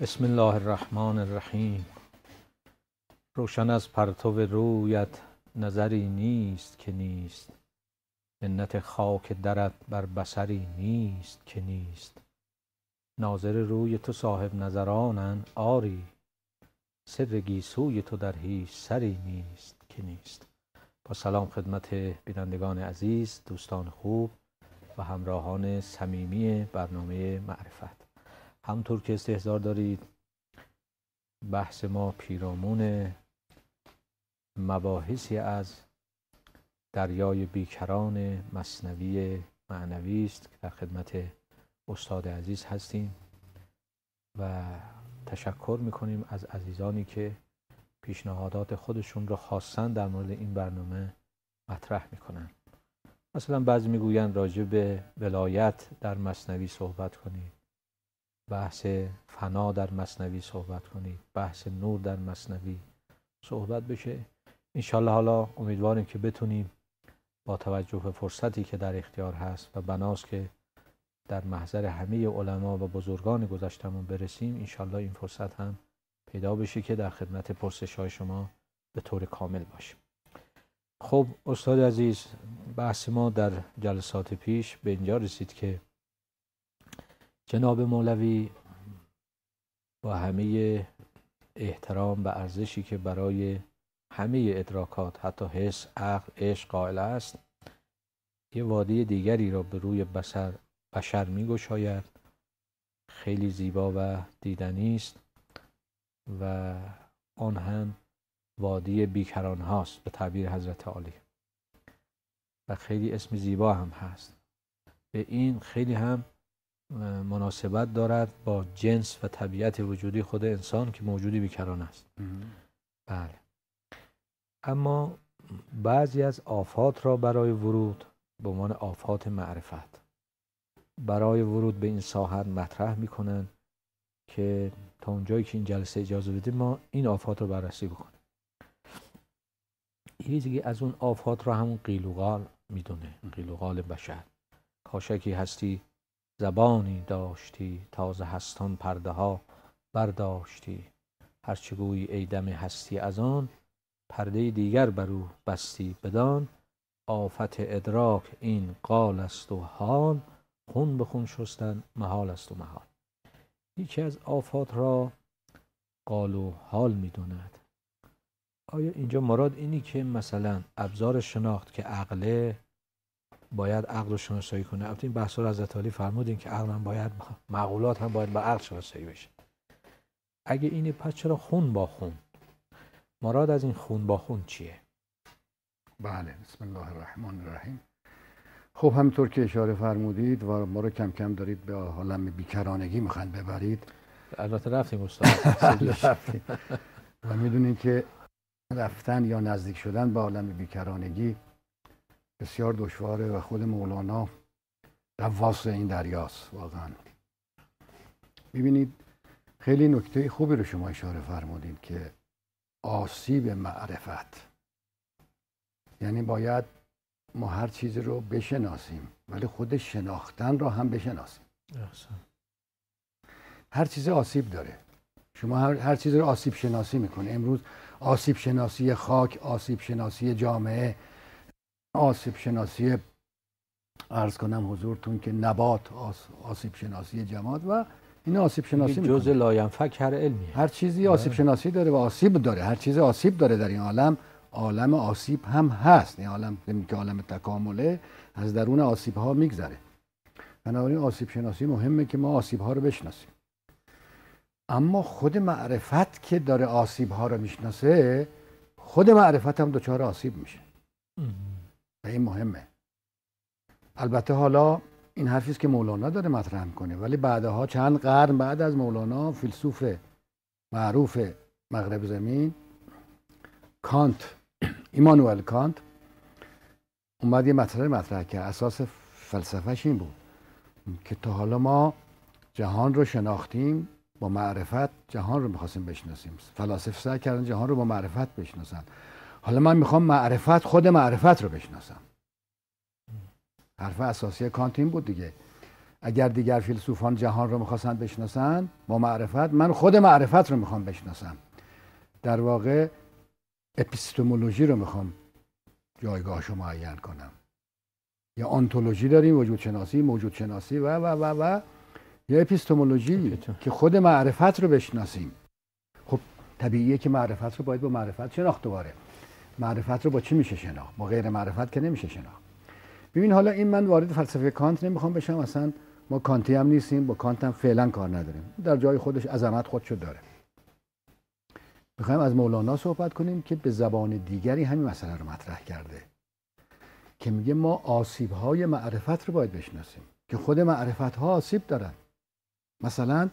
بسم الله الرحمن الرحیم. روشن از پرتو رویت نظری نیست که نیست، منت خاک درت بر بصری نیست که نیست. ناظر روی تو صاحب نظرانند آری، سر گیسوی تو در هیچ سری نیست که نیست. با سلام خدمت بینندگان عزیز، دوستان خوب و همراهان صمیمی برنامه معرفت. همونطور که استحضار دارید، بحث ما پیرامون مباحثی از دریای بیکران مثنوی معنوی است که در خدمت استاد عزیز هستیم و تشکر میکنیم از عزیزانی که پیشنهادات خودشون رو خواستن در مورد این برنامه مطرح میکنن. مثلا بعضی میگوین راجع به ولایت در مثنوی صحبت کنید، بحث فنا در مثنوی صحبت کنید، بحث نور در مثنوی صحبت بشه. انشالله حالا امیدواریم که بتونیم با توجه به فرصتی که در اختیار هست و بناست که در محضر همه علما و بزرگان گذشتمون برسیم، انشالله این فرصت هم پیدا بشه که در خدمت پرسش‌های شما به طور کامل باشیم. خب استاد عزیز، بحث ما در جلسات پیش به اینجا رسید که جناب مولوی با همه احترام و ارزشی که برای همه ادراکات، حتی حس، عقل، عشق قائل است، یه وادی دیگری را به روی بشر می‌گشاید، خیلی زیبا و دیدنی است و آن هم وادی بیکران هاست به تعبیر حضرت عالی و خیلی اسم زیبا هم هست. به این خیلی هم مناسبت دارد با جنس و طبیعت وجودی خود انسان که موجودی بیکران است. بله. اما بعضی از آفات را برای ورود به عنوان آفات معرفت برای ورود به این ساحت مطرح میکنن که تا اونجایی که این جلسه اجازه بده ما این آفات رو بررسی بکنیم. یکی از اون آفات را همون قیل و قال میدونه، قیل و قال بشر. کاشکی هستی زبانی داشتی، تازه هستان پرده ها برداشتی. هرچه گویی ای دم هستی از آن، پرده دیگر بر او بستی بدان. آفت ادراک این قال است و حال، خون به خون شستن محال است و محال. یکی از آفات را قال و حال میدوند. آیا اینجا مراد اینی که مثلا ابزار شناخت که عقله باید عقل رو شناسایی کنه؟ البته این بحثا رو حضرت علی فرمودین که عقل هم باید، معقولات هم باید با عقل شناسایی بشه. اگه اینه پس چرا خون با خون؟ مراد از این خون با خون چیه؟ بله، بسم الله الرحمن الرحیم. خب همینطور که اشاره فرمودید و ما رو کم کم دارید به عالم بیکرانگی میخواین ببرید. البته رفتیم استاد و میدونید که رفتن یا نزدیک شدن به عالم بیکرانگی بسیار دشواره و خود مولانا غواص این دریاست واقعا. ببینید خیلی نکته خوبی رو شما اشاره فرمودید که آسیب معرفت، یعنی باید ما هر چیزی رو بشناسیم ولی خود شناختن رو هم بشناسیم. هر چیز آسیب داره. شما هر چیز رو آسیب شناسی میکنه. امروز آسیب شناسی خاک، آسیب شناسی جامعه، آسیب شناسی عرض کنم حضورتون که نبات، آسیب شناسی جماد و این آسیب شناسی میکنه. جزء لاینفک هر علمی. هر چیزی آسیب شناسی داره و آسیب داره. هر چیز آسیب داره در این عالم. عالم آسیب هم هست. این عالم که عالم تکامله از درون آسیب ها میگذره. بنابراین آسیب شناسی مهمه که ما آسیب ها رو بشناسیم. اما خود معرفت که داره آسیب ها رو میشناسه، خود معرفت هم دچار آسیب میشه و این مهمه. البته حالا این حرفیست که مولانا داره مطرح میکنه، ولی بعدها چند قرن بعد از مولانا فیلسوف معروف مغرب زمین کانت، ایمانوئل کانت، اومد یه مطرح کرد. اساس فلسفهش این بود که تا حالا ما جهان رو شناختیم با معرفت، جهان رو میخواستیم بشناسیم. فلاسفه سعی کردن جهان رو با معرفت بشناسن. حالا من میخوام معرفت، خود معرفت رو بشناسم. حرف اساسی کانت این بود دیگه. اگر دیگر فیلسوفان جهان رو میخواستن بشناسن با معرفت، من خود معرفت رو میخوام بشناسم. در واقع اپیستمولوژی رو میخوام جایگاهش رو معین کنم. یا آنتولوژی داریم، وجود شناسی، موجود شناسی و یا اپیستمولوژی که خود معرفت رو بشناسیم. خب طبیعیه که معرفت رو باید با معرفت شناخت. دوباره معرفت رو با چی میشه شناخت؟ با غیر معرفت که نمیشه شناخت. ببین حالا این من وارد فلسفه کانت نمیخوام بشم، اصلا ما کانتی هم نیستیم، با کانت هم فعلا کار نداریم، در جای خودش عظمت خودشو داره. میخوایم از مولانا صحبت کنیم که به زبان دیگری همین مسئله رو مطرح کرده که میگه ما آسیب‌های معرفت رو باید بشناسیم که خود معرفت‌ها آسیب دارن. مثلا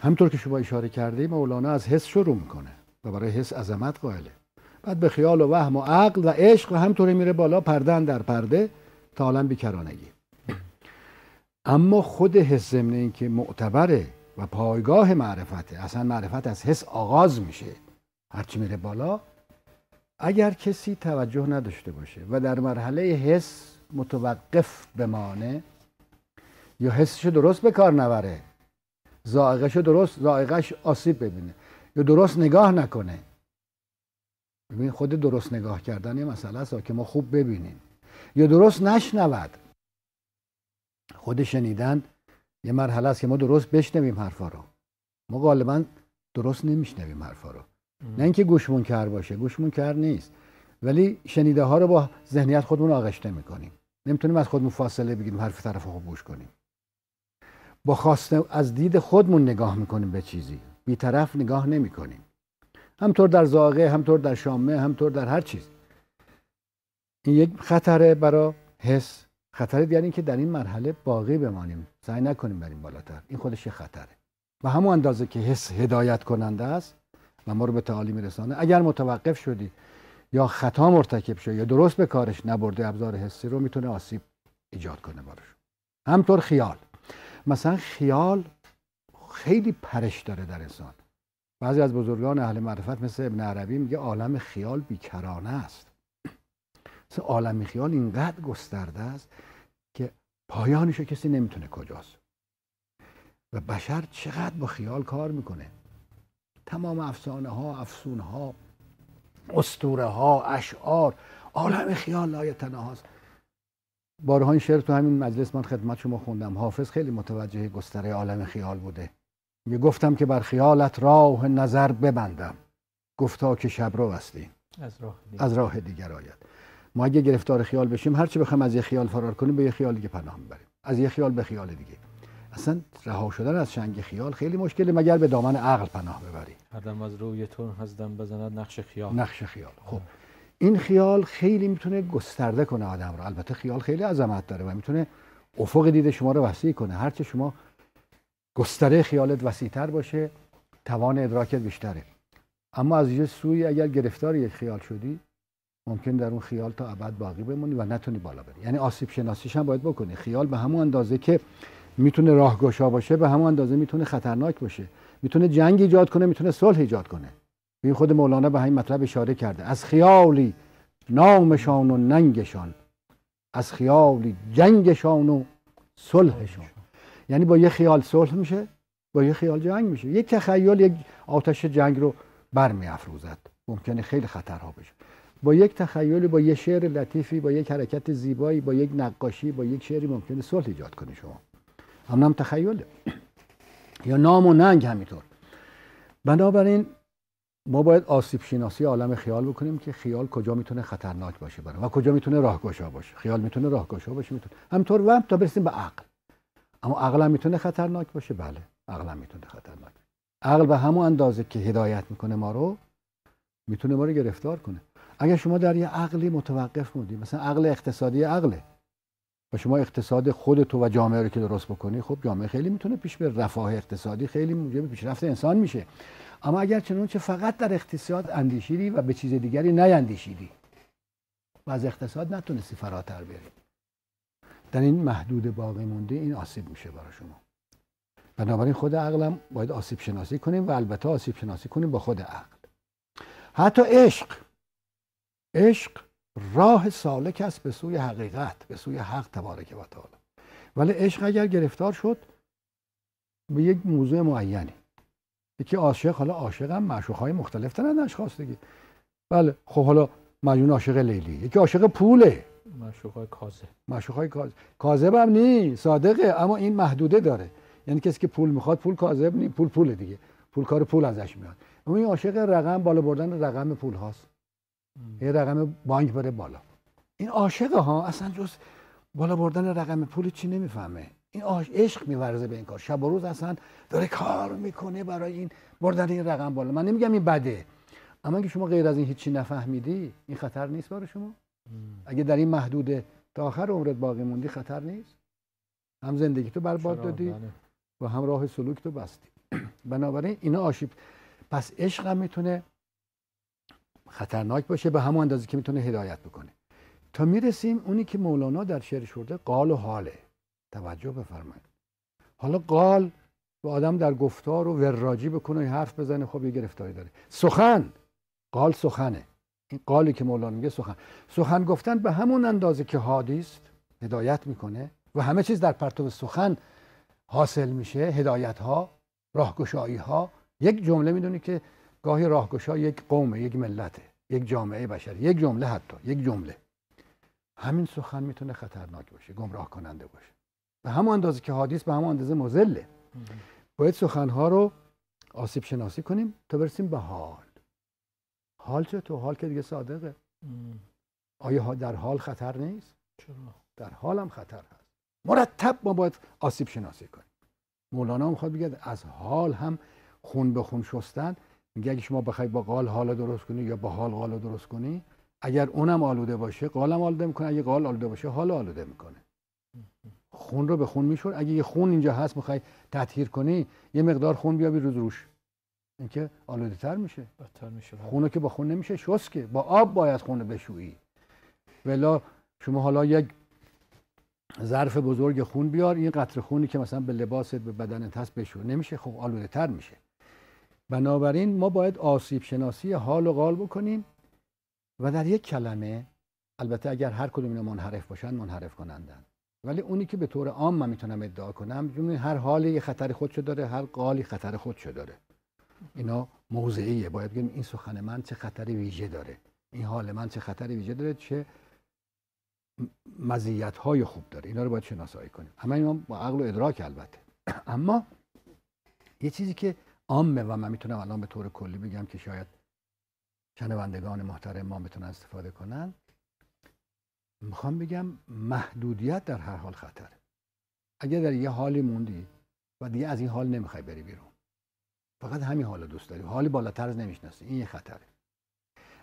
همطور که شما اشاره کردید مولانا از حس شروع میکنه و برای حس عظمت قائله، بعد به خیال و وهم و عقل و عشق و همطوری میره بالا، پرده در پرده تا عالم بیکرانگی. اما خود حس ضمن این که معتبره و پایگاه معرفته، اصلا معرفت از حس آغاز میشه، هرچی میره بالا، اگر کسی توجه نداشته باشه و در مرحله حس متوقف بمانه یا حسشو درست به کار نبره، ذائقه‌اش آسیب ببینه یا درست نگاه نکنه. ببین خود درست نگاه کردن یه مسئله است که ما خوب ببینیم، یا درست نشنود. خود شنیدن یه مرحله است که ما درست بشنویم حرفا رو. ما غالبا درست نمیشنویم حرفا رو. نه اینکه گوش منکر باشه، گوش منکر نیست، ولی شنیده ها رو با ذهنیت خودمون آغشته میکنیم. نمیتونیم از خودمون فاصله بگیریم حرف طرف خوب گوش کنیم. با خواسته از دید خودمون نگاه میکنیم به چیزی، بی‌طرف نگاه نمیکنیم. همطور در ذائقه، همطور در شامه، همطور در هر چیز. این یک خطره برای حس. خطره دیگه این که در این مرحله باقی بمانیم، سعی نکنیم بریم بالاتر. این خودش یه خطره. و همون اندازه که حس هدایت کننده است و ما رو به تعالی میرسانه، اگر متوقف شدی یا خطا مرتکب شد یا درست به کارش نبرده ابزار حسی رو، میتونه آسیب ایجاد کنه براش. همطور خیال. مثلا خیال خیلی پرش داره در انسان. بعضی از بزرگان اهل معرفت مثل ابن عربی میگه عالم خیال بیکرانه است. مثلا عالم خیال اینقدر گسترده است که پایانشو کسی نمیتونه کجاست. و بشر چقدر با خیال کار میکنه. تمام افسانه ها، افسونه ها، اسطوره ها، اشعار، عالم خیال لایتناهاست. بارها این شعر تو همین مجلس من خدمت شما خوندم. حافظ خیلی متوجه گستره عالم خیال بوده. میگه گفتم که بر خیالت راه نظر ببندم، گفتا که شبرو هستی از راه دیگر آید. ما اگه گرفتار خیال بشیم، هر چی بخوایم از یه خیال فرار کنیم به یه خیال دیگه پناه میبریم، از یه خیال به خیال دیگه. اصلا رها شدن از چنگ خیال خیلی مشکله، مگر به دامن عقل پناه ببری. هر دم از روی تو هزدم بزند نقش خیال. نقش خیال. خب این خیال خیلی میتونه گسترده کنه آدم رو. البته خیال خیلی عظمت داره و میتونه افق دید شما رو وسیع کنه. هرچه شما گستره خیالت وسیع‌تر باشه، توان ادراکت بیشتره. اما از یه سوی اگر گرفتار یک خیال شدی، ممکن در اون خیال تا ابد باقی بمونی و نتونی بالا بری. یعنی آسیب شناسیش هم باید بکنی. خیال به همون اندازه که میتونه راهگشا باشه، به همون اندازه میتونه خطرناک باشه. میتونه جنگ ایجاد کنه، میتونه صلح ایجاد کنه. این خود مولانا به همین مطلب اشاره کرده. از خیالی نامشان و ننگشان، از خیالی جنگشان و صلحشان. یعنی با یه خیال صلح میشه، با یه خیال جنگ میشه. یک تخیل یک آتش جنگ رو برمی‌افروزد، ممکنه خیلی خطرها بشه. با یک تخیلی، با یک شعر لطیفی، با یک حرکت زیبایی، با یک نقاشی، با یک شعری ممکنه صلح ایجاد کنه شما. هم تخیله. یا نام و ننگ همینطور. بنابراین ما باید آسیب شناسی عالم خیال بکنیم که خیال کجا میتونه خطرناک باشه برای و کجا میتونه راهگشا باشه. خیال میتونه راهگشا باشه، میتونه همینطور و تا برسیم به عقل. اما عقل هم میتونه خطرناک باشه. بله، عقل هم میتونه خطرناک. عقل به همون اندازه که هدایت میکنه ما رو، میتونه ما رو گرفتار کنه. اگر شما در یه عقلی متوقف موندی، مثلا عقل اقتصادی عقله، و شما اقتصاد خودتو و جامعه رو که درست بکنی، خب جامعه خیلی میتونه پیش بره، رفاه اقتصادی خیلی موجب پیشرفت انسان میشه. اما اگر چنانچه فقط در اقتصاد اندیشیدی و به چیز دیگری نیندیشیدی و از اقتصاد نتونستی فراتر بری، در این محدود باقی مونده، این آسیب میشه برای شما. بنابراین خود عقلم باید آسیب شناسی کنیم و البته آسیب شناسی کنیم با خود عقل. حتی عشق راه سالک است به سوی حقیقت، به سوی حق تبارک و تعالی. ولی عشق اگر گرفتار شد به یک موضوع معینی، یکی عاشق، حالا عاشقم معشوق‌های مختلف دارن اشخاص دیگه. بله خب حالا مجنون عاشق لیلی، یکی عاشق پوله، معشوقای کاذب. معشوق‌های کاذب هم نی، صادقه، اما این محدوده داره. یعنی کسی که پول میخواد پول کاذب نی، پول دیگه، پول کار پول ازش میاد. اما این عاشق رقم، بالا بردن رقم پول هاست، یه رقم بانک بره بالا. این عاشق ها اصلا جز بالا بردن رقم پول چی نمیفهمه. این عشق میورزه به این کار، شب و روز اصلا داره کار میکنه برای این بردن این رقم بالا. من نمیگم این بده، اما اگه شما غیر از این هیچی نفهمیدی، این خطر نیست برای شما؟ اگه در این محدوده تا آخر عمرت باقی موندی، خطر نیست؟ هم زندگی تو برباد دادی و هم راه سلوک تو بستی. بنابراین اینا آشیب. پس عشق هم میتونه خطرناک باشه به همون اندازه که میتونه هدایت بکنه. تا میرسیم اونی که مولانا در شعرش برده، قال و حاله. توجه بفرمایید. حالا قال به آدم در گفتار و وراجی بکنه، حرف بزنه، خب یه گرفتاری داره. سخن، قال سخنه. این قالی که مولانا میگه سخن گفتن به همون اندازه که هادی است، هدایت میکنه و همه چیز در پرتو سخن حاصل میشه. هدایت ها، راهگشایی ها. یک جمله میدونی که گاهی راهگشا یک قومه، یک ملته، یک جامعه بشری، یک جمله، حتی یک جمله. همین سخن میتونه خطرناک باشه، گمراه کننده باشه. به همون اندازه که هادی است، به همون اندازه مضله. باید سخنها رو آسیب شناسی کنیم تا برسیم به حال. حال چطور؟ حال که دیگه صادقه. آیا در حال خطر نیست؟ چرا؟ در حال هم خطر هست. مرتب ما باید آسیب شناسی کنیم. مولانا میخواد بگه از حال هم خون به خون شستن. میگه اگه شما بخوای با قال حال درست کنی یا با حال قال درست کنی، اگر اونم آلوده باشه قالم آلوده میکنه، اگه قال آلوده باشه حال آلوده میکنه. خون رو به خون میشور. اگه یه خون اینجا هست میخوای تطهیر کنی، یه مقدار خون بیابی روش، اینکه آلوده تر میشه، بدتر میشه. خونو که با خون نمیشه شست، که با آب باید خون بشویی. ولی شما حالا یک ظرف بزرگ خون بیار، این قطره خونی که مثلا به لباست به بدنت هست بشور، نمیشه، خب آلوده تر میشه. بنابراین ما باید آسیب شناسی حال و قال بکنیم و در یک کلمه، البته اگر هر کدوم اینا منحرف باشن منحرف کنندن، ولی اونی که به طور عام من میتونم ادعا کنم، چون هر حالی یه خطر خودشو داره، هر قالی خطر خودشو داره. اینا موضعیه. باید بگیم این سخن من چه خطری ویژه داره، این حال من چه خطری ویژه داره، چه مزیت‌های خوب داره. اینا رو باید شناسایی کنیم. همه اینا با عقل و ادراک البته. اما یه چیزی که عامه و من میتونم الان به طور کلی بگم که شاید شنوندگان محترم ما بتونن استفاده کنن، میخوام بگم محدودیت در هر حال خطره. اگه در یه حالی موندی و دیگه از این حال نمیخوای بری بیرون، فقط همین حالو دوست داری، حالی بالاتر از نمیشناسی، این یه خطره.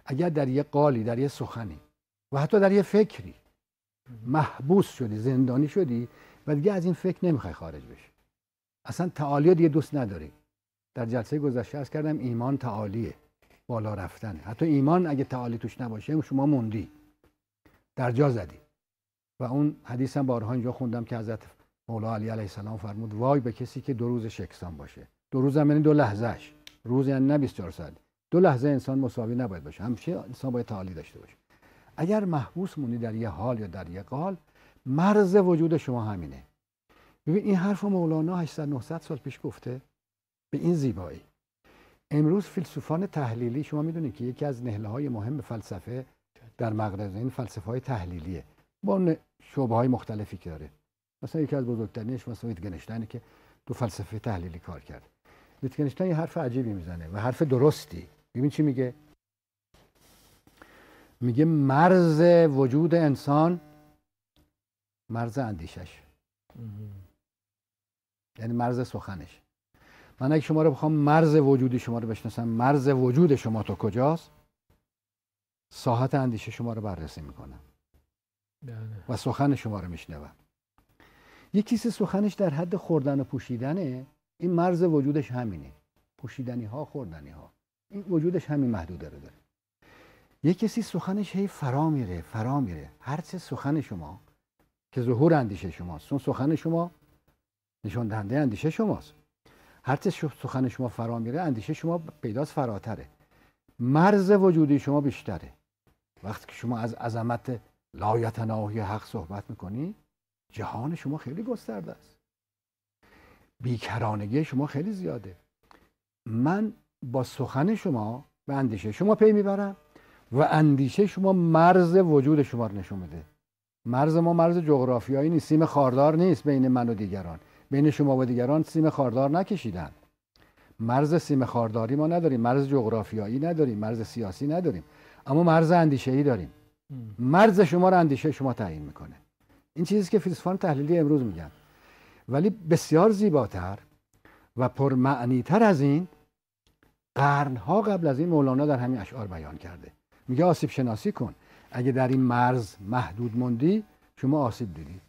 اگر در یه قالی، در یه سخنی و حتی در یه فکری محبوس شدی، زندانی شدی و دیگه از این فکر نمیخوای خارج بشی، اصلا تعالی دیگه دوست نداری. در جلسه گذشته عرض کردم ایمان تعالیه، بالا رفتنه. حتی ایمان اگه تعالی توش نباشه شما موندی، در جا زدی. و اون حدیث هم بارها اینجا خوندم که حضرت مولا علی علیه السلام فرمود وای به کسی که 2 روز شکستان باشه. 2 روز هم یعنی 2 لحظهش، روز یعنی نه 24 ساعت. 2 لحظه انسان مساوی نباید باشه، همیشه انسان باید تعالی داشته باشه. اگر محبوس مونی در یه حال یا در یه قال، مرز وجود شما همینه. ببین این حرف مولانا 800 900 سال پیش گفته به این زیبایی. امروز فیلسوفان تحلیلی، شما میدونید که یکی از نهله‌های مهم فلسفه در مغرب این فلسفه‌های تحلیلیه، با شعبه‌های مختلفی که داره. مثلا یکی از بزرگترینش مثلا ویتگنشتاینه که تو فلسفه تحلیلی کار کرد. ویتگنشتاین یه حرف عجیبی میزنه و حرف درستی. ببین چی میگه؟ میگه مرز وجود انسان مرز اندیشش، یعنی مرز سخنش. من اگه شما رو بخوام مرز وجودی شما رو بشناسم، مرز وجود شما تا کجاست، ساحت اندیشه شما رو بررسی میکنم و سخن شما رو میشنوم. یک کسی سخنش در حد خوردن و پوشیدنه، این مرز وجودش همینه، پوشیدنی ها، خوردنی ها، این وجودش همین محدوده رو داره. یک کسی سخنش هی فرا میره، هر چه سخن شما که ظهور اندیشه شماست، اون سخن شما نشان دهنده اندیشه شماست، هر چه سخن شما فرا میره اندیشه شما پیداست فراتره، مرز وجودی شما بیشتره. وقتی که شما از عظمت لایتناهی حق صحبت میکنی، جهان شما خیلی گسترده است، بیکرانگی شما خیلی زیاده. من با سخن شما به اندیشه شما پی میبرم و اندیشه شما مرز وجود شما رو نشون میده. مرز ما مرز جغرافیایی نیست، سیم خاردار نیست بین من و دیگران. بین شما و دیگران سیم خاردار نکشیدن. مرز سیم خارداری ما نداریم، مرز جغرافیایی نداریم، مرز سیاسی نداریم، اما مرز اندیشه‌ای داریم. مرز شما رو اندیشه شما تعیین میکنه. این چیزی که فیلسوفان تحلیلی امروز میگن. ولی بسیار زیباتر و پرمعنی‌تر از این قرنها قبل از این مولانا در همین اشعار بیان کرده. میگه آسیب شناسی کن. اگه در این مرز محدود موندی شما آسیب دیدی.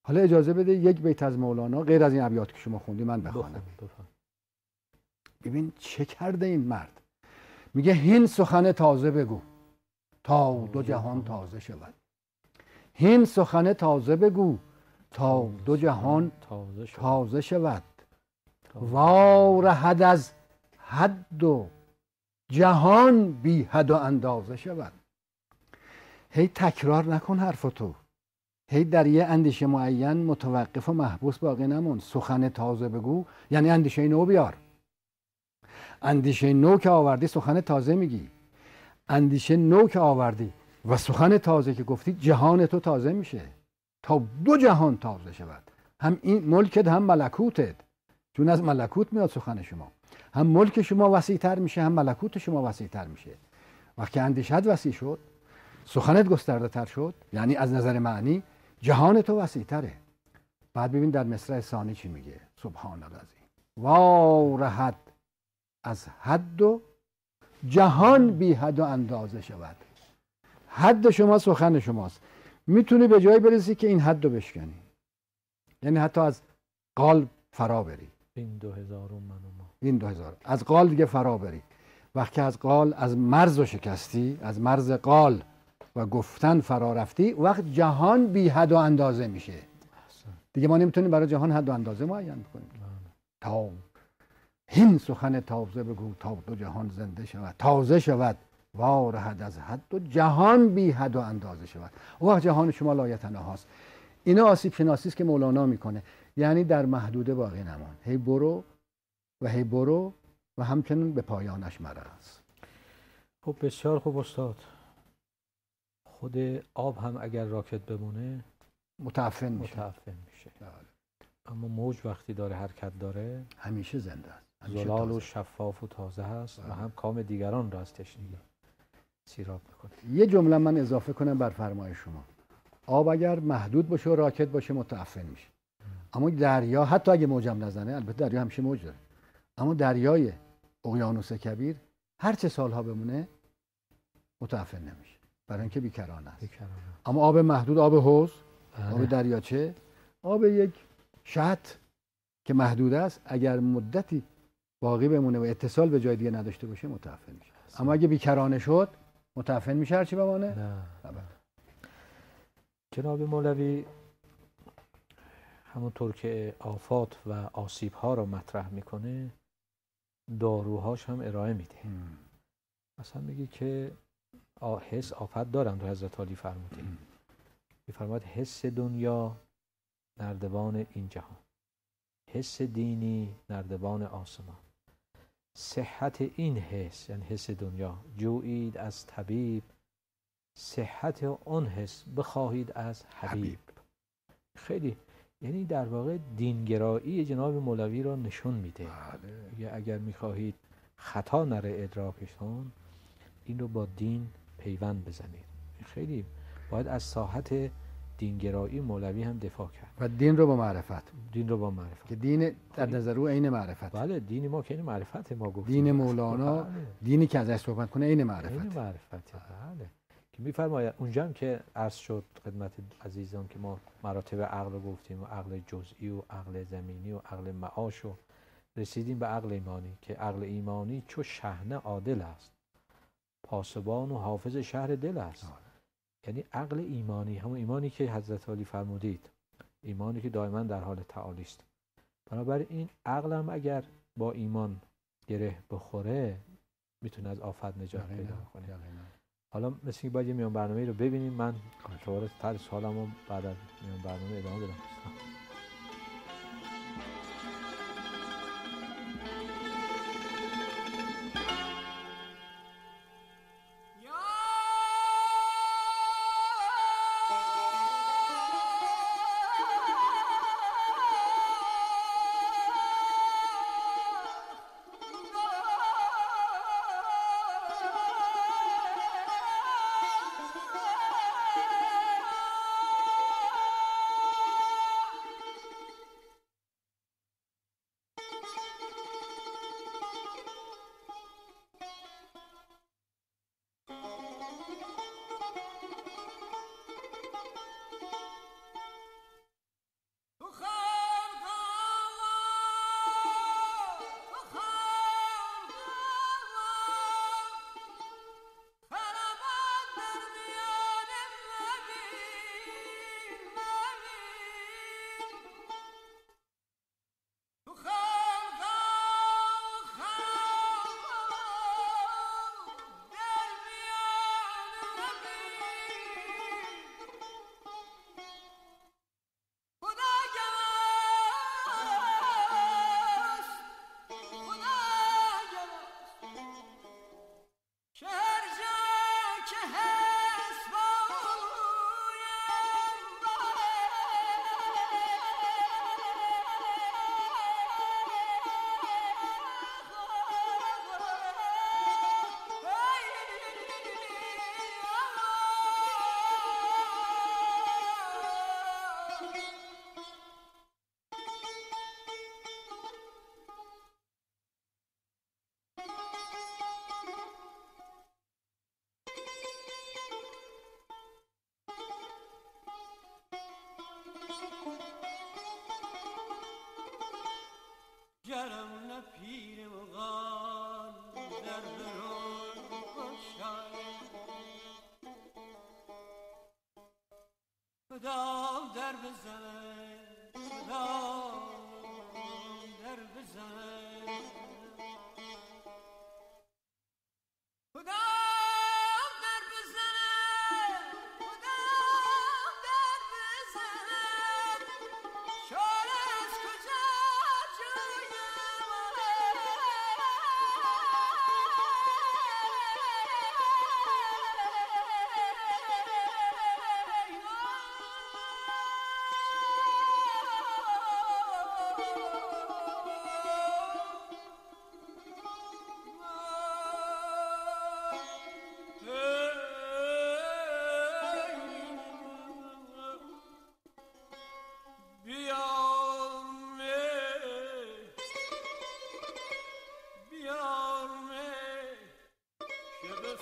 حالا اجازه بده یک بیت از مولانا غیر از این ابیات که شما خوندی من بخوانم. ببین چه کرده این مرد. میگه هین سخن تازه بگو تا دو جهان تازه شود. هین سخن تازه بگو تا دو جهان تازه شود. وارهد از حد و جهان بی حد و اندازه شود. هی تکرار نکن حرف تو، هی در یه اندیشه معین متوقف و محبوس باقی نمون. سخن تازه بگو یعنی اندیشه نو بیار. اندیشه نو که آوردی سخن تازه میگی. اندیشه نو که آوردی و سخن تازه که گفتی جهان تو تازه میشه تا دو جهان تازه شود. هم این ملکت هم ملکوتت، چون از ملکوت میاد سخن شما. هم ملک شما وسیع‌تر میشه هم ملکوت شما وسیع‌تر میشه. وقتی اندیشت وسیع شد، سخنت گسترده تر شد، یعنی از نظر معنی جهان تو وسیع‌تره. بعد ببین در مصرع ثانی چی میگه. سبحان العظیم. وارهد از حد و جهان بی حد و اندازه شود. حد شما سخن شماست. میتونی به جایی برسی که این حد رو بشکنی، یعنی حتی از قال فرا بری. این 2000 من و ما. این 2000 از قال دیگه فرا بری. وقتی از قال از مرز رو شکستی، از مرز قال و گفتن فرا رفتی، وقت جهان بی حد و اندازه میشه. دیگه ما نمیتونیم برای جهان حد و اندازه معین کنیم. تا هین سخن تازه بگو تا دو جهان زنده شود، تازه شود. وارهد از حد و جهان بی حد و اندازه شود. وقت جهان شما لایتناهاست. اینا آسیب شناسی است که مولانا میکنه، یعنی در محدوده باقی نمان. هی برو و هی برو و همچنین به پایانش مرس. خب بسیار خوب استاد. خود آب هم اگر راکت بمونه متعفن میشه. اما موج وقتی داره حرکت داره همیشه زنده است. زلال و شفاف و تازه هست و هم کام دیگران را از تشنگی سیراب میکنه. یه جمله من اضافه کنم بر فرمای شما. آب اگر محدود باشه و راکت باشه متعفن میشه. اما دریا حتی اگه موجم نزنه، البته دریا همیشه موج داره، اما دریای اقیانوس کبیر هر چه سالها بمونه متعفن نمیشه، برای اینکه بیکرانه است. اما آب محدود، آب حوض، آب دریاچه، آب یک شط که محدود است، اگر مدتی باقی بمونه و اتصال به جای دیگه نداشته باشه متعفن میشه. اما اگه بیکرانه شد متعفن میشه هرچی بمانه؟ نه. جناب مولوی همونطور که آفات و آسیب ها رو مطرح میکنه داروهاش هم ارائه میده. مثلا میگه که حس آفت دارن، رو حضرت علی فرموده. میفرماید حس دنیا نردبان این جهان، حس دینی نردبان آسمان. صحت این حس یعنی حس دنیا جویید از طبیب، صحت اون حس بخواهید از حبیب. خیلی یعنی در واقع دینگرایی جناب مولوی را نشون میده. اگر میخواهید خطا نره ادراکشون، این رو با دین پیوند بزنید. خیلی باید از ساحت دینگرایی مولوی هم دفاع کرد. و دین رو با معرفت. دین رو با معرفت. که دین در نظر او عین معرفت. بله دین ما که این معرفت ما گفتیم. دین مولانا دینی که ازش صحبت کنه عین معرفت. عین معرفت. بله. که میفرماید اونجا هم که عرض شد خدمت عزیزان که ما مراتب عقل رو گفتیم و عقل جزئی و عقل زمینی و عقل معاش و رسیدیم به عقل ایمانی که عقل ایمانی چو شحنه عادل است، پاسبان و حافظ شهر دل است. یعنی عقل ایمانی، همون ایمانی که حضرت علی فرمودید، ایمانی که دائما در حال تعالی است. بنابراین عقل هم اگر با ایمان گره بخوره میتونه از آفت نجات پیدا کنه. حالا مثل که باید یه میان برنامه رو ببینیم. من دوباره طرح سوالمو بعد از میان برنامه ادامه بدم. گرم نه پیر مغان در برون باشد خدا در بزنه خدا در بزنه خدا در بزنه خدا در بزنه شاله از کجا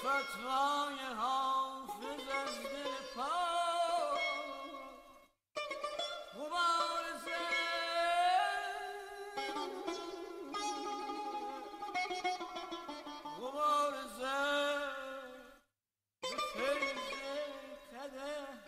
فتوای حافظ از دل پاک مبارزه به فیض قدح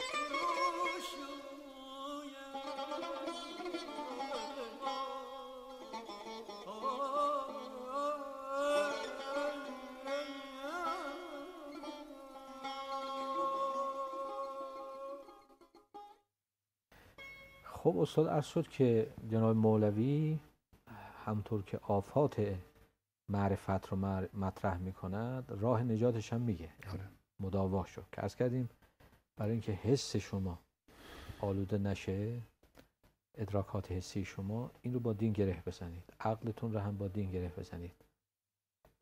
خب استاد عرض شد که جناب مولوی همطور که آفات معرفت رو مطرح میکند راه نجاتش هم میگه، مداوا شد که عرض کردیم برای اینکه حس شما آلوده نشه، ادراکات حسی شما، این رو با دین گره بزنید، عقلتون رو هم با دین گره بزنید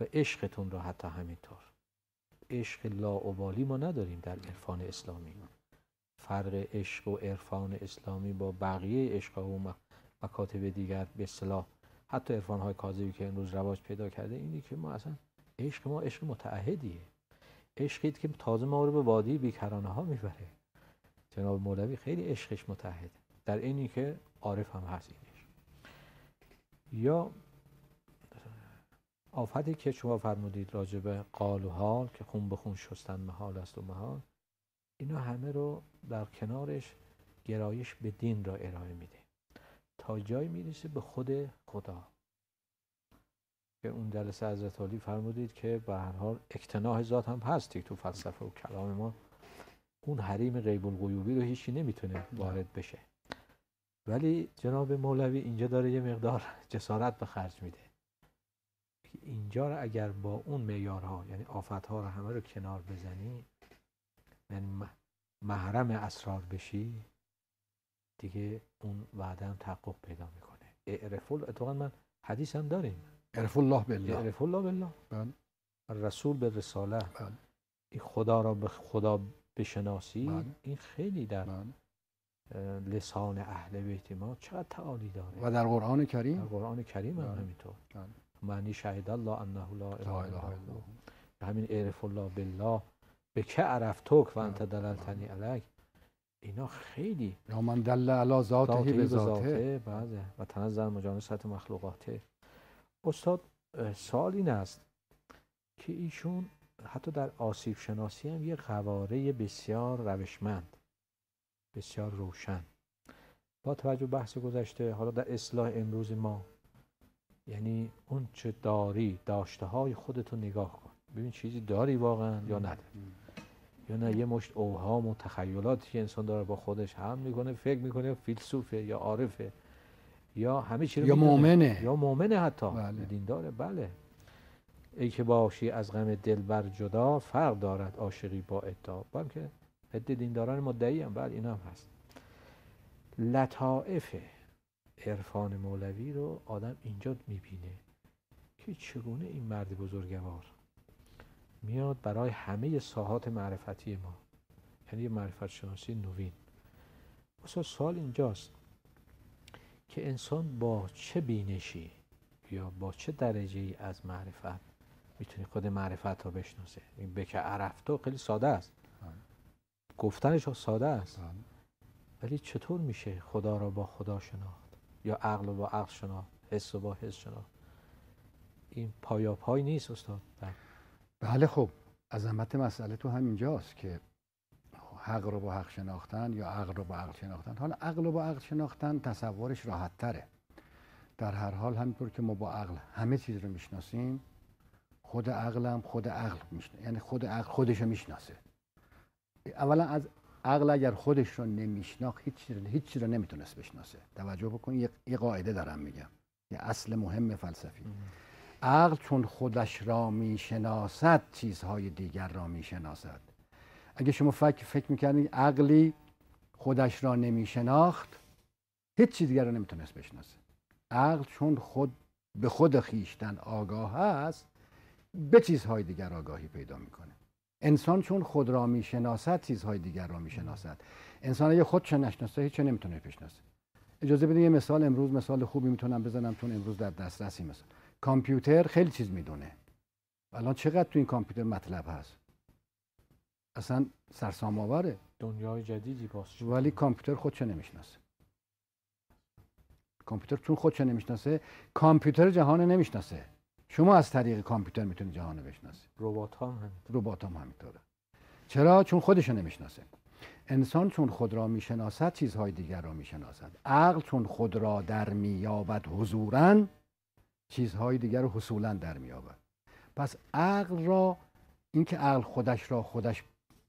و عشقتون رو حتی همینطور. عشق لاابالی ما نداریم در عرفان اسلامی. فرق عشق و عرفان اسلامی با بقیه عشق‌ها و مکاتب دیگر به اصطلاح حتی عرفان‌های کاذبی که امروز رواج پیدا کرده اینی که ما اصلا عشق متعهدیه، عشقی که تازه ما رو به وادی بیکرانه ها میبره. جناب مولوی خیلی عشقش متعهده، در اینی که عارف هم هست اینش. یا آفتی که شما فرمودید راجع به قال و حال که خون به خون شستن محال است و محال، اینا همه رو در کنارش گرایش به دین را ارائه میده تا جایی میرسه به خود خدا. که اون جلسه حضرت علی فرمودید که به هر حال اکتناح ذات هم هستی تو فلسفه و کلام ما، اون حریم غیب الغیوبی رو هیچی نمیتونه وارد بشه. ولی جناب مولوی اینجا داره یه مقدار جسارت به خرج میده که اینجا رو اگر با اون معیارها، یعنی آفتها رو همه رو کنار بزنی، یعنی محرم اسرار بشی، دیگه اون وعده هم تحقق پیدا میکنه. اعرف الله، اتفاقا من حدیث هم داریم، عرف الله بالله، اعرف الله بالله، بله. رسول به رساله، بله. این خدا را به خدا بشناسی، بله. این خیلی در بله. لسان اهل بیت ما چقدر تعالی داره و در قرآن در کریم قرآن کریم هم بله. همینطور. بله. معنی شهید الله انه لا اله لا الا اله الا الله، الله. همین اعرف الله بالله به که عرفتوک و انت بله. دللتنی علیک، اینا خیلی یا من دل علی ذاته به ذاته. بله، و تنزل مجانست مخلوقاته. استاد سوال این است که ایشون حتی در آسیب شناسی هم یه قواره بسیار روشمند، بسیار روشن، با توجه بحث گذشته، حالا در اصلاح امروز ما، یعنی اون چه داری، داشته های خودتو نگاه کن، ببین چیزی داری واقعا یا نداری، یا نه یه مشت اوهام و تخیلاتی که انسان داره با خودش هم میکنه، فکر میکنه فیلسوفه یا عارفه یا همه چی رو یا مؤمنه، یا مؤمنه، حتی بله. دینداره. بله، ای که باشی از غم دلبر جدا، فرق دارد عاشقی با ادعا. بلکه عده دینداران مدعی هم، بله این هم هست. لطائف عرفان مولوی رو آدم اینجا میبینه که چگونه این مرد بزرگوار میاد برای همه ساحات معرفتی ما، یعنی یه معرفت شناسی نوین. اصلا سوال اینجاست که انسان با چه بینشی یا با چه درجه‌ای از معرفت میتونه خود معرفت رو بشناسه؟ این به که عرفتو خیلی ساده است، گفتنش ساده است، ولی چطور میشه خدا را با خدا شناخت یا عقل رو با عقل شناخت، حس رو با حس شناخت؟ این پایاپای نیست استاد. بله. خب عظمت مسئله تو همینجاست که حق رو با حق شناختن یا عقل رو با عقل شناختن. حالا عقل رو با عقل شناختن تصورش راحت تره. در هر حال همینطور که ما با عقل همه چیز رو میشناسیم، خود عقل هم خود عقل میشناسه، یعنی خود عقل خودش رو میشناسه. اولا از عقل اگر خودش رو نمیشناخت هیچ چیز رو نمیتونست بشناسه. توجه بکن، یه قاعده دارم میگم، یه اصل مهم فلسفی. عقل چون خودش را میشناسد چیزهای دیگر را میشناسد. اگه شما فکر میکردید عقلی خودش را نمیشناخت، هیچ چیز دیگر را نمیتونست بشناسه. عقل چون به خود خیشتن آگاه است، به چیزهای دیگر آگاهی پیدا میکنه. انسان چون خود را میشناسد چیزهای دیگر را میشناسد. انسان اگه خودش نشناسه هیچ نمیتونه بشناسه. اجازه بدید یه مثال، امروز مثال خوبی میتونم بزنم چون امروز در دسترسی. مثلا کامپیوتر خیلی چیز میدونه. الان چقدر تو این کامپیوتر مطلب هست، اصلا سرسام آوره، دنیای جدیدی باز شد. ولی کامپیوتر خودش نمیشناسه. کامپیوتر چون خودش نمیشناسه، کامپیوتر جهان نمیشناسه. شما از طریق کامپیوتر میتونید جهان رو بشناسید. ربات هم همینطوره. چرا؟ چون خودش رو نمیشناسه. انسان چون خود را میشناسد چیزهای دیگر را میشناسد. عقل چون خود را در میابد حضوراً چیزهای دیگر رو حصولاً در میابد. پس عقل را، اینکه عقل خودش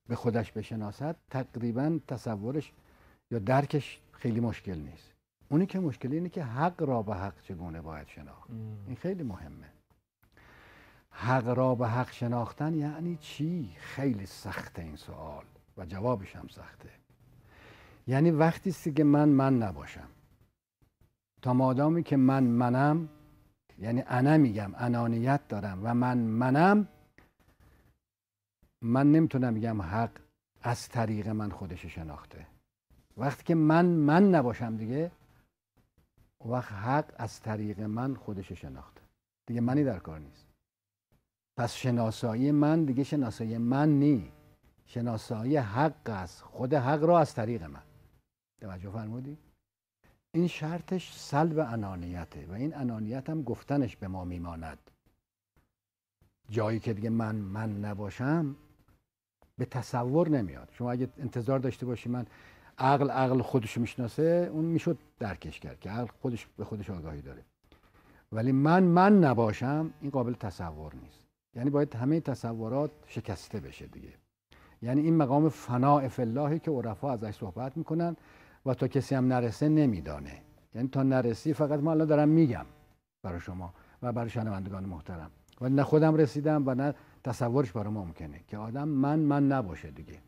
به خودش بشناسد، تقریباً تصورش یا درکش خیلی مشکل نیست. اونی که مشکلی اینه که حق را به حق چگونه باید شناخت. این خیلی مهمه. حق را به حق شناختن یعنی چی؟ خیلی سخته این سوال و جوابش هم سخته. یعنی وقتی است که من نباشم، تا مادامی که منم، یعنی انا میگم، انانیت دارم و منم، من نمیتونم بگم حق از طریق من خودش شناخته. وقتی که من نباشم دیگه، وقت حق از طریق من خودش شناخته، دیگه منی در کار نیست. پس شناسایی من دیگه شناسایی من نی، شناسایی حق است. خود حق را از طریق من. توجه فرمودی؟ این شرطش سلب انانیته و این انانیت هم گفتنش به ما میماند. جایی که دیگه من نباشم به تصور نمیاد. شما اگه انتظار داشته باشی من عقل خودش میشناسه، اون میشد درکش کرد که عقل خودش به خودش آگاهی داره. ولی من نباشم این قابل تصور نیست. یعنی باید همه تصورات شکسته بشه دیگه. یعنی این مقام فناء فی اللهی که عرفا ازش صحبت میکنن و تا کسی هم نرسه نمیدانه. یعنی تا نرسی فقط ما الان دارم میگم برای شما و برای شنوندگان محترم، ولی نه خودم رسیدم و نه تصورش برای ما ممکنه که آدم من نباشه دیگه.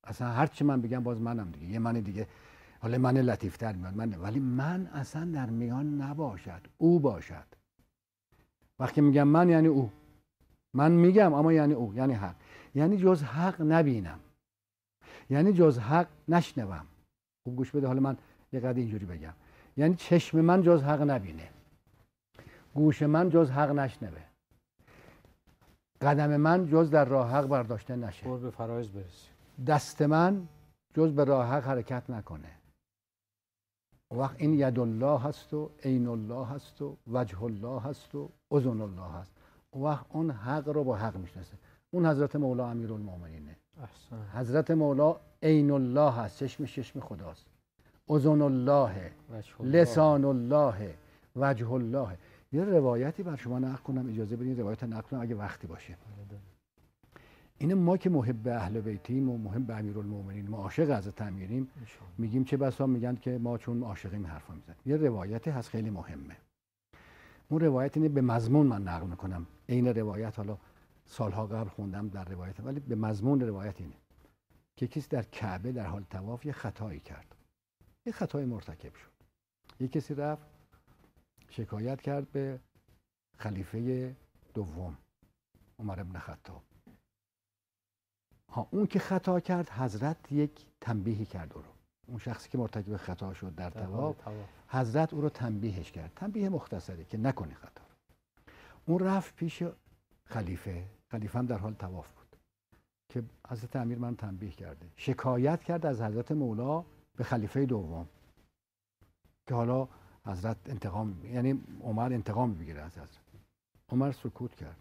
اصلا هر چی من بگم باز منم دیگه، یه من دیگه، حالا من لطیفتر میاد ولی من اصلا در میان نباشد، او باشد. وقتی میگم من یعنی او، من میگم اما یعنی او، یعنی حق، یعنی جز حق نبینم، یعنی جز حق نشنوم. خوب گوش بده، حالا من یه قدر اینجوری بگم، یعنی چشم من جز حق نبینه، گوش من جز حق نشنوه، قدم من جز در راه حق برداشته نشه، به فرایض برسیم، دست من جز به راه حق حرکت نکنه. وقت این ید الله هست و عین الله هست و وجه الله هست و اذن الله هست. وقت اون حق رو با حق میشناسه. اون حضرت مولا امیرالمومنینه. احسن. حضرت مولا عین الله هست، چشم خداست. اذن الله، لسان الله، وجه الله. یه روایتی بر شما نقل کنم، اجازه بدین روایت نقل کنم اگه وقتی باشه. این ما که محب اهل بیتیم و محب امیرالمومنین، ما عاشق حضرت امیریم، میگیم چه بسا میگن که ما چون عاشقیم حرفا میزنیم. یه روایتی هست خیلی مهمه. اون روایت اینه، به مضمون من نقل میکنم، این روایت حالا سالها قبل خوندم در روایت، ولی به مضمون روایت اینه که کسی در کعبه در حال طواف یه خطایی کرد، یه خطای مرتکب شد. یه کسی رفت شکایت کرد به خلیفه دوم عمر بن خطاب. اون که خطا کرد حضرت یک تنبیهی کرد او رو، اون شخصی که مرتکب خطا شد در طواف، حضرت او رو تنبیهش کرد، تنبیه مختصری که نکنی خطا رو. اون رفت پیش خلیفه هم در حال طواف بود که حضرت امیر من تنبیه کرده، شکایت کرد از حضرت مولا به خلیفه دوم که حالا حضرت انتقام، یعنی عمر انتقام بگیره از حضرت. عمر سکوت کرد،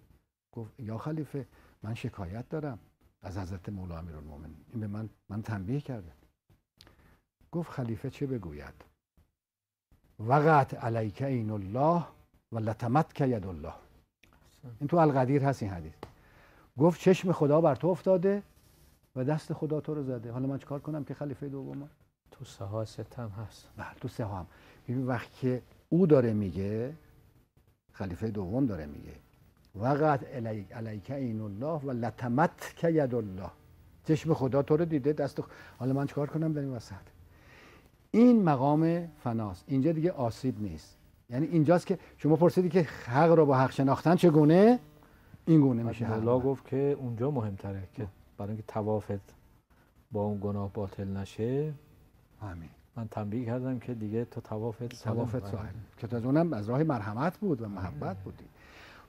گفت یا خلیفه من شکایت دارم از حضرت مولا امیرالمومنین، این به من تنبیه کرده. گفت خلیفه چه بگوید؟ وقعت علیک عین الله و لطمتک ید الله. این تو القدیر هست این حدیث. گفت چشم خدا بر تو افتاده و دست خدا تو رو زده. حالا من چیکار کنم که خلیفه دومم؟ تو سها ستم هست. بله تو سها هم. ببین وقتی که او داره میگه، خلیفه دوم داره میگه وقعت علیک عین الله و لطمتک ید الله، چشم خدا تو رو دیده، دست حالا من چیکار کنم در این وسط؟ این مقام فناست. اینجا دیگه آسیب نیست. یعنی اینجاست که شما پرسیدی که حق رو با حق شناختن چگونه؟ این گونه میشه. مولا گفت که اونجا مهمتره که برای اینکه طوافت با اون گناه باطل نشه، همین من تنبیه کردم که دیگه تو طوافت سالم که از اونم از راه مرحمت بود و محبت بودی.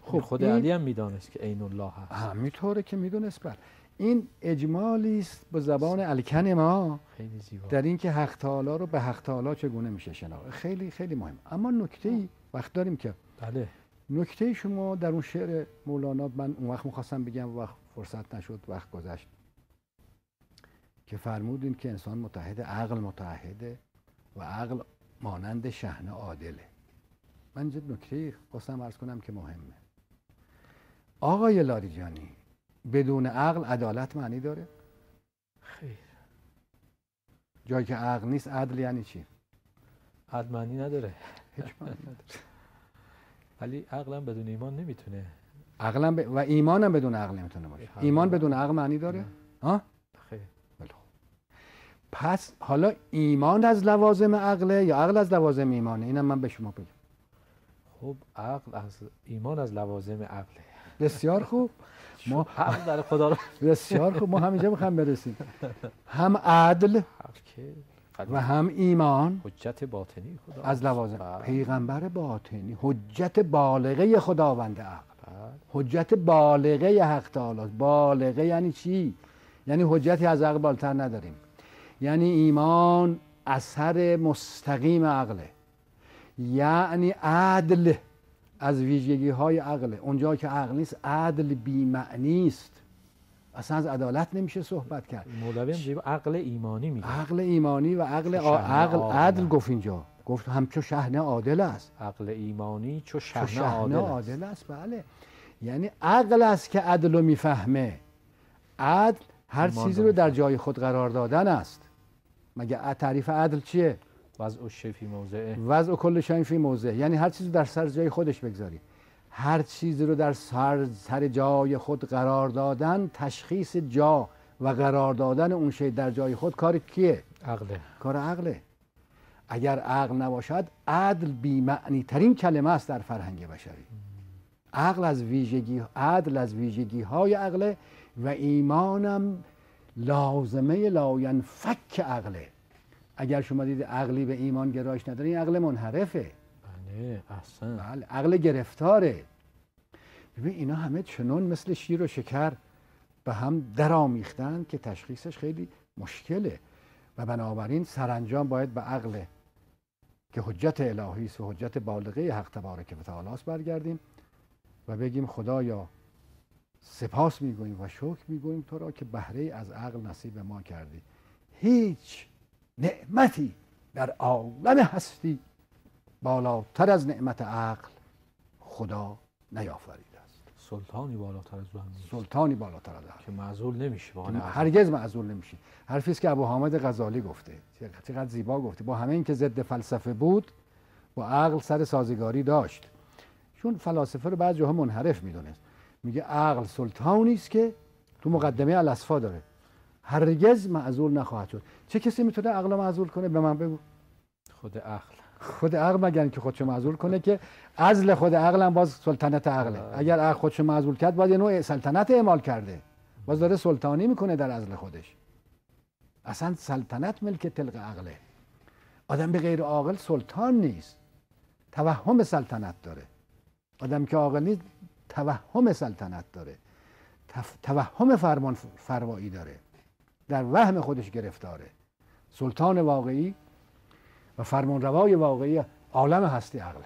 خب خود علی هم میدانست که عین الله هست. همینطوره که میدونست. بر این اجمالی است به زبان الکن ما، خیلی زیبا، در این که حق تعالی رو به حق تعالی چگونه میشه شناخت. خیلی خیلی مهم. اما نکته‌ای وقت داریم که بله، نکته شما در اون شعر مولانا، من اون وقت می‌خواستم بگم وقت فرصت نشد، وقت گذشت، که فرمودین که انسان متحد، عقل متحده و عقل مانند شحنه عادله. من اینجا نکته خواستم عرض کنم که مهمه. آقای لاریجانی، بدون عقل عدالت معنی داره؟ خیر. جایی که عقل نیست عدل یعنی چی؟ عدل معنی نداره، هیچ معنی نداره. ولی عقلم بدون ایمان نمیتونه. عقلم و ایمانم بدون عقل نمیتونه باشه. ایمان بدون عقل معنی داره؟ ها؟ خیر. پس حالا ایمان از لوازم عقله یا عقل از لوازم ایمانه؟ اینم من به شما بگم. خب عقل از ایمان از لوازم عقله. بسیار خوب. ما عقل در خدا رو بسیار خوب، ما همینجا میخوایم برسیم. هم عدل و هم ایمان حجت باطنی خدا از لوازم پیغمبر باطنی، حجت بالغه خداوند عقل، حجت بالغه حق تعالی. بالغه یعنی چی؟ یعنی حجتی از عقل بالاتر نداریم. یعنی ایمان اثر مستقیم عقله، یعنی عدل از ویژگی های عقله. اونجا که عقل نیست عدل بی معنی است، اصلا از عدالت نمیشه صحبت کرد. مولوی هم عقل ایمانی میگه، عقل ایمانی و عقل عدل گفت اینجا. گفت همچو شحنه عادل است. عقل ایمانی چو چو شحنه شحنه عادل عادل است. است. بله، یعنی عقل است که عدل رو میفهمه. عدل هر ایمان چیزی رو رو در می‌فهمه. جای خود قرار دادن است. مگه تعریف عدل چیه؟ وضع الشیء فی موضعه. وضع کل شیء فی موضع، یعنی هر چیزی رو در سر جای خودش بگذاری. هر چیزی رو در سر جای خود قرار دادن، تشخیص جا و قرار دادن اون شی در جای خود کار کیه؟ عقله. کار عقله. اگر عقل نباشد، عدل بی‌معنی ترین کلمه است در فرهنگ بشری. عدل از ویژگی های عقله و ایمانم لازمه لاینفک عقله. اگر شما دید عقلی به ایمان گرایش نداره، این عقل منحرفه. بله احسن. بله، عقل گرفتاره. ببین اینا همه چنون مثل شیر و شکر به هم درآمیختن که تشخیصش خیلی مشکله و بنابراین سرانجام باید به عقل که حجت الهی است و حجت بالغه حق تبارک و تعالی است برگردیم و بگیم خدایا سپاس میگوییم و شکر میگوییم تو را که بهره از عقل نصیب ما کردی. هیچ نعمتی در عالم هستی بالاتر از نعمت عقل خدا نیافریده است. سلطانی بالاتر از وهم نیست سلطانی بالاتر از عقل که معزول نمیشه با آن عقل. هرگز معزول نمیشه. حرفی است که ابو حامد غزالی گفته، چقدر زیبا گفته. با همه این که ضد فلسفه بود، با عقل سر سازگاری داشت. چون فلاسفه رو بعضی جاها منحرف میدونست. میگه عقل سلطانی است که تو مقدمه الاصفا داره، هرگز معزول نخواهد شد. چه کسی میتونه عقل رو معزول کنه؟ به من بگو. خود عقل. خود عقل مگر که خودشو معزول کنه که عزل خود عقل هم باز سلطنت عقله. اگر عقل خودشو معزول کرد، باز یه نوع سلطنت اعمال کرده، باز داره سلطانی میکنه در عزل خودش. اصلا سلطنت ملک تلق عقله. آدم به غیر عاقل سلطان نیست، توهم سلطنت داره. آدم که عاقل نیست توهم سلطنت داره، توهم فرمان فرمایی داره، در وهم خودش گرفتاره. سلطان واقعی و فرمانروای واقعی عالم هستی عقله.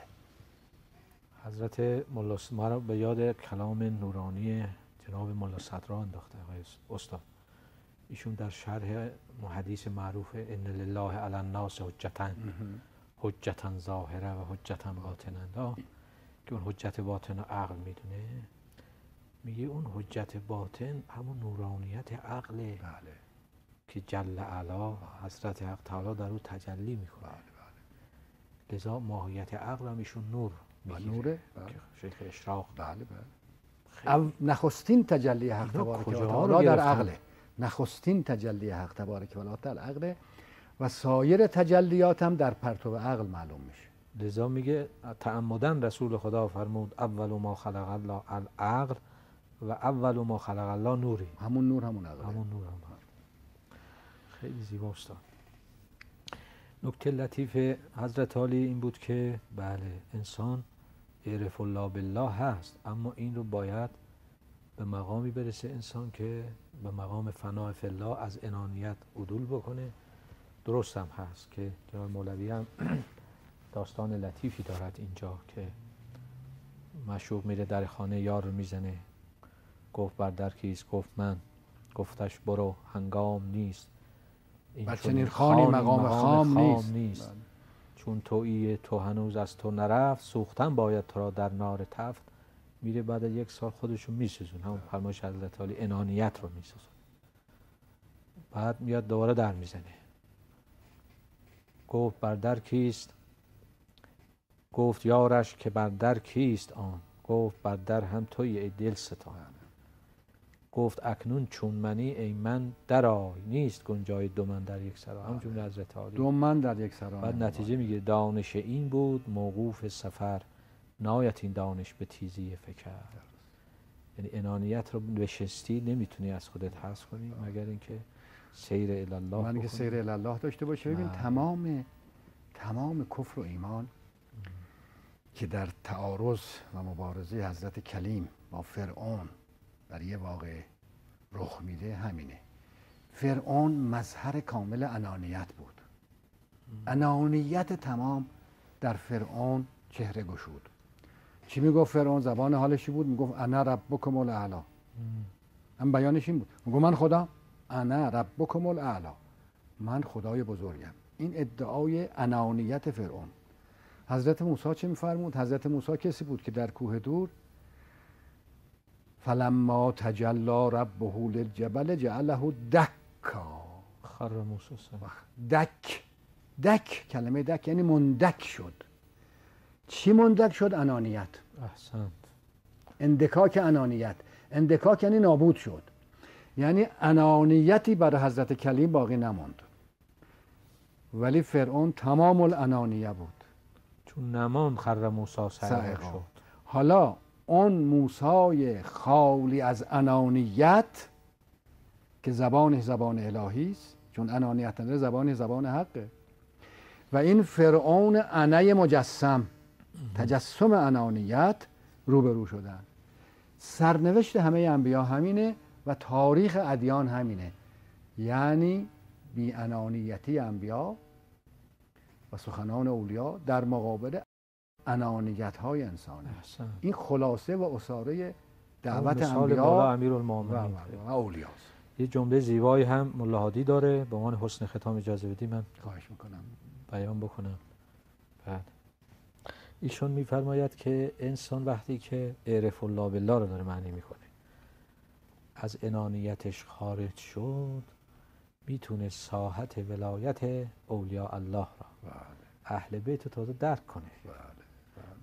حضرت ملا ما رو به یاد کلام نورانی جناب ملا صدرا انداخته آقای استاد. ایشون در شرح حدیث معروف ان لله علی الناس حجتا ظاهره و حجتا باطنه، که اون حجت باطن رو عقل میدونه، میگه اون حجت باطن همون نورانیت عقله. بله. که جل علا حضرت حق تعالی در او تجلی میکنه. بله. لذا ماهیت عقل هم ایشون نور میگیره. نوره. که شیخ اشراق. بله بله. نخستین تجلی حق تبارک و تعالی در عقله. نخستین تجلی حق تبارک و تعالی در عقله و سایر تجلیات هم در پرتو عقل معلوم میشه. لذا میگه تعمدن رسول خدا فرمود اول ما خلق الله العقل و اول ما خلق الله نوری. همون نور همون عقله. همون نور هم. خیلی زیبا استاد. نکته لطیف حضرت عالی این بود که بله انسان عرف الله بالله هست، اما این رو باید به مقامی برسه انسان که به مقام فناء فی الله از انانیت عدول بکنه. درست هم هست که جناب مولوی هم داستان لطیفی دارد اینجا که معشوق میره در خانه یار رو میزنه، گفت بر در کیست؟ گفت من. گفتش برو هنگام نیست، بر چنین خانی مقام خام نیست. بله. چون تویی تو هنوز از تو نرفت، سوختن باید تو را در نار تفت. میره بعد از 1 سال خودشو میسوزون، همون فرمایش حضرت عالی انانیت رو میسوزون. بعد میاد دوباره در میزنه، گفت بر در کیست؟ گفت یارش که بر در کیست آن؟ گفت بر در هم تویی ای دل ستان. گفت اکنون چون منی ای من درآی، نیست گنجای دو من در یک سرا. هم جمله حضرت عالی. دو من در یک سرا. بعد نتیجه میگه دانش این بود موقوف سفر، نایت این دانش به تیزی فکر. یعنی انانیت رو به شستی نمیتونی از خودت حذف کنی مگر اینکه سیر الی الله من اینکه سیر الی الله داشته باشه. ببین تمام کفر و ایمان که در تعارض و مبارزه حضرت کلیم با فرعون در یه واقعه رخ میده همینه. فرعون مظهر کامل انانیت بود. انانیت تمام در فرعون چهره گشود. چی میگفت فرعون؟ زبان حالشی بود، میگفت انا ربکم الاعلی. هم بیانش این بود، میگفت من خدا، انا ربکم الاعلی، من خدای بزرگم. این ادعای انانیت فرعون. حضرت موسی چه می‌فرمود؟ حضرت موسی کسی بود که در کوه دور فلما تجلی ربه للجبل جعله دکا. خر موسی دک کلمه دک یعنی مندک شد. چی مندک شد؟ انانیت. احسنت. اندکاک انانیت. اندکاک یعنی نابود شد. یعنی انانیتی برای حضرت کلیم باقی نماند. ولی فرعون تمام الانانیه بود. چون نماند خر موسی صعقا شد. حالا اون موسی خالی از انانیت که زبانش زبان الهی است، چون انانیت نداره، زبانش زبان حقه، و این فرعون انای مجسم، تجسم انانیت، روبرو شدن. سرنوشت همه انبیا همینه و تاریخ ادیان همینه، یعنی بی انانیتی انبیا و سخنان اولیا در مقابل انانیت های انسان. این خلاصه و اساره دعوت انبیا امیرالمومنین و اولیاست. یه جمله زیبایی هم ملا هادی داره، به عنوان حسن ختام اجازه بدی من خواهش میکنم بیان بکنم. بعد ایشون میفرماید که انسان وقتی که اعرف الله بالله رو داره معنی میکنه، از انانیتش خارج شد، میتونه ساحت ولایت اولیاء الله را، اهل بیت رو تازه درک کنه.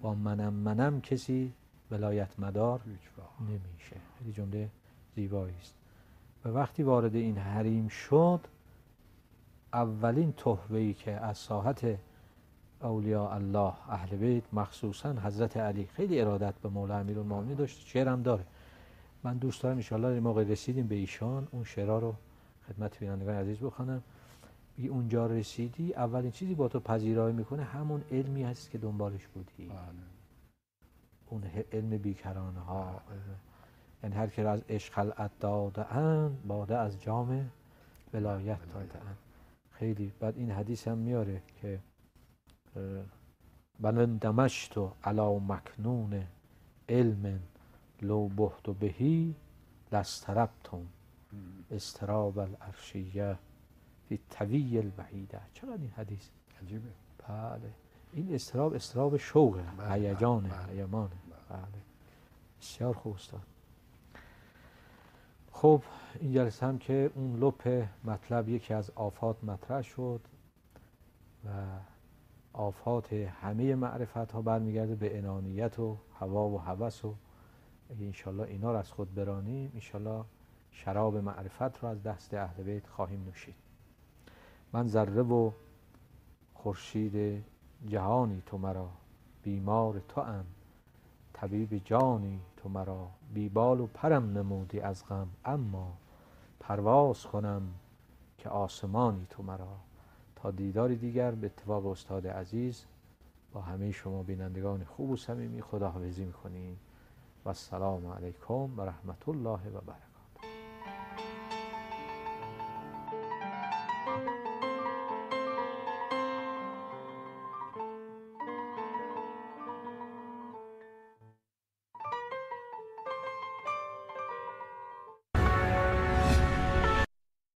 با منم کسی ولایت مدار نمیشه. خیلی جمله زیبایی است. و وقتی وارد این حریم شد، اولین تحفه‌ای که از ساحت اولیاء الله اهل بیت، مخصوصا حضرت علی، خیلی ارادت به مولا امیرالمومنین داشت. شعرم داره، من دوست دارم ان شاءالله موقع رسیدیم به ایشان اون شعرها رو خدمت بینندگان عزیز بخوانم. بی اونجا رسیدی، اولین چیزی با تو پذیرایی میکنه همون علمی هست که دنبالش بودی. اون علم بیکرانه ها. یعنی هر که را از عشق خلعت داده اند، باده از جام ولایت داده اند. خیلی بعد این حدیث هم میاره که بل دمشت علی مکنون علم لو بحت بهی لاستربتم استراب العرشیه فی طوی البعیده. چقدر این حدیث عجیبه. بله، این استراب شوقه، هیجانه، هیمانه. بله، بسیار خوب استاد. خب این جلسه هم که اون لپ مطلب، یکی از آفات مطرح شد و آفات همه معرفت ها برمیگرده به انانیت و هوا و هوس، و اگه انشالله اینا رو از خود برانیم، انشالله شراب معرفت رو از دست اهل بیت خواهیم نوشید. من ذره و خورشید جهانی تو مرا، بیمار تو ام طبیب جانی تو مرا. بیبال و پرم نمودی از غم، اما پرواز کنم که آسمانی تو مرا. تا دیداری دیگر به اتفاق استاد عزیز، با همه شما بینندگان خوب و صمیمی خداحافظی می‌کنیم و السلام علیکم و رحمت الله و برکاته.